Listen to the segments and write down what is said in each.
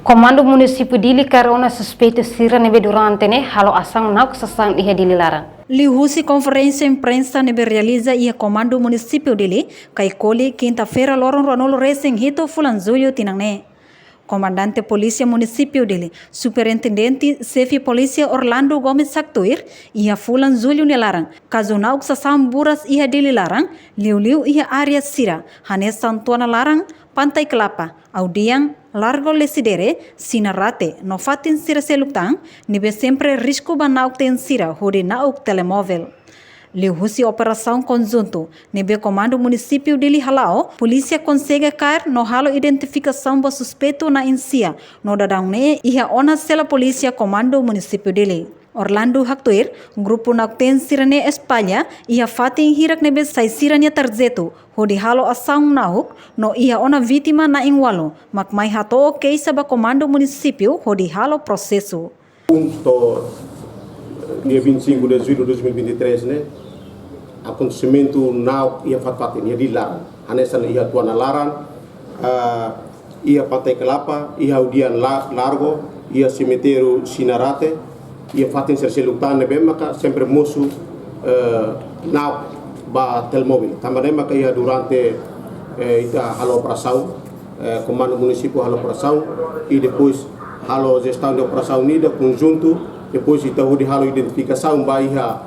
Komando município Dili carona suspeito sira nebe durante ne halo asang nauk sasang ihe Dili larang. Lihusi conferência imprensa nebe realiza ia comando município Dili kai koli quinta-feira lorong Ronolo Racing hito fulan julho tinangne. Comandante Polícia Município Dili, Superintendente Chefe Polícia Orlando Gomes Saktuir, ia fulan julho nelarang, caso nauk sasam buras ia Dili larang, liu ia área sira, Hanessa Antuana larang, Pantai Kelapa, Audiang, Largo Lesidere, Sinarate, Nofatin sira selutang, nibe sempre risco ba nauk ten sira, hori nauk telemóvel. Lihusi operação conjunto, nebe comando município de Halao, polícia consegue cair no halo identificação do suspeito na insia, no dadang ia ona sela polícia comando município dele. Orlando Haktuir, grupo nakten sirane Espalha, ia fatin hirak nebe sai siranya tarjeto, hodi halo asang nauk, no ia ona vítima na ingwalo, makmai hato keisa ba comando município, hodi halo processo. Dia 25 de julho de 2023, né? Acontecimento não ia fatin, ia dilarang. Hanessa ia tuana larang, ia Pantai Kelapa, ia Audian Largo, ia Cemitério Sinarate, ia fatin serselutan nebe maka sempre musuh não ba telemóvel. Também maka ia durante ita halo operação, comando município halo operação e depois halo gestão de operação unida conjunto. Depois então de halo identificação baia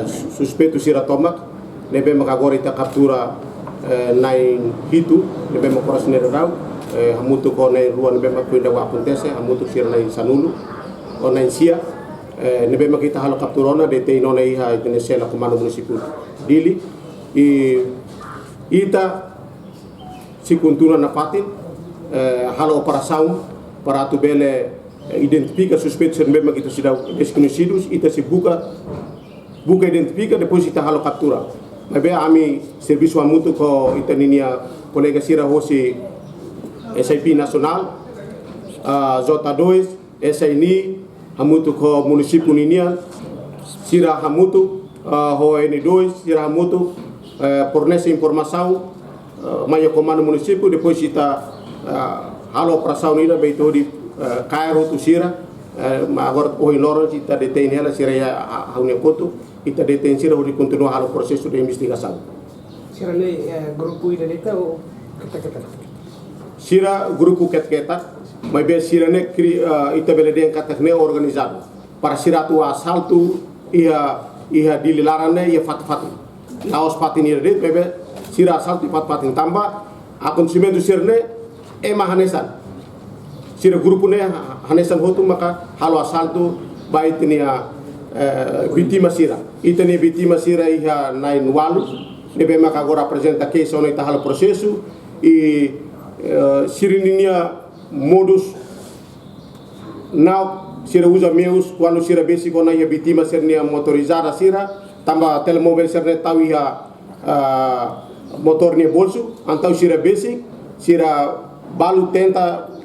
suspeito sira tomak nebe maka agora ita captura nain hitu nebe maka coração rau hamutu ko nain rua nebe maka kuinda wa acontece hamutu sira nain sanulu o nain sia nebe maka ita halo capturona de teino na iha itnesela comando municipal Dili e ita si contura na patin halo operação para tu bele identifica suspeitos mesmo que estão desconhecidos e se buka identifica depois está halo captura. Mas bem a mim serviço muito com itaninia colega Sira Rossi SIP nacional J2 SINI hamutu com município Ninian Sira hamutu ho N2 Sira hamutu por nessa informação maior comando município depois está halo operação nida beito di Cairo tu sira, agora o Loro kita detém ela sira ya haunia koto, kita detém sira uri continua halo processo de investigação. Sira le grupo idelita ou kata-kata? Sira grupo kata-kata, mas bem sira ne ita beleden kata-kata organizado. Para sira tu assalto ia Dili larang ne ia fat-fatin. Laos fatin ia det, mas bem sira assalto ia fat-fatin tambah acontecimento sira ne Hanessan. Sira grupo ne Hanessan hotu maka halo assalto baik nia vítima sira. Itani vítima sira iha nain walu nebe maka agora apresenta case ono ita halo processo e sirinia modus now sira usa meus quando sira basic ona ia vítima sira nia motorizada sira tamba telemóvel sira tau iha motor nia bolso antau sira basic sira balu tenta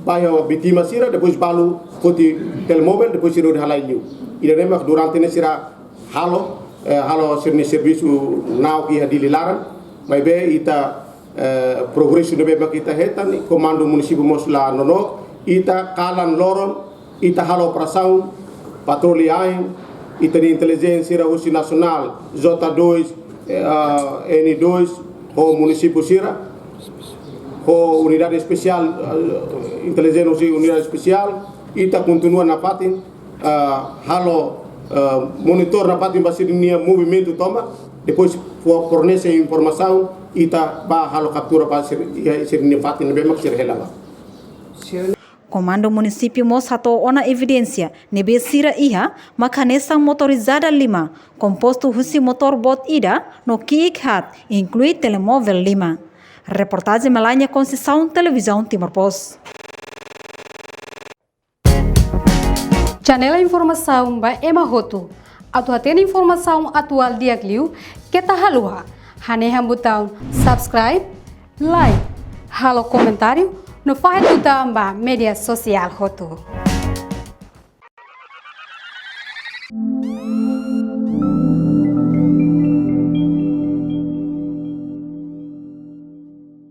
baia vítima sira depois balu foti telemóvel depois sira de halai liu ida nemak durante ne sira halo sirni serviço nau ki Dili larang mai be ita progresso de be kita hetan comando município mosla nono ita kalan loron ita halo operação patrulha ita de inteligência Russa nacional J2 N2 o município sira o unidade especial inteligência unidade especial ita continua na patin halo monitor na patin basirinha movimento toma depois fornece informação ita ba halo captura para sirinha patin bem mak sirhelava. Comando município Moshato ona evidência nebe sira iha makanesa motorizada 5 composto husi motor bot ida no kiik hat inclui telemóvel 5. Reportagem Melania Conceição, Televisão Timor Post. Janela informação ba Emma Hotu. Atual informação atual dia Gliu, kita halua. Haneha butang subscribe, like, halo comentário, no faz butang ba media sosial Hotu.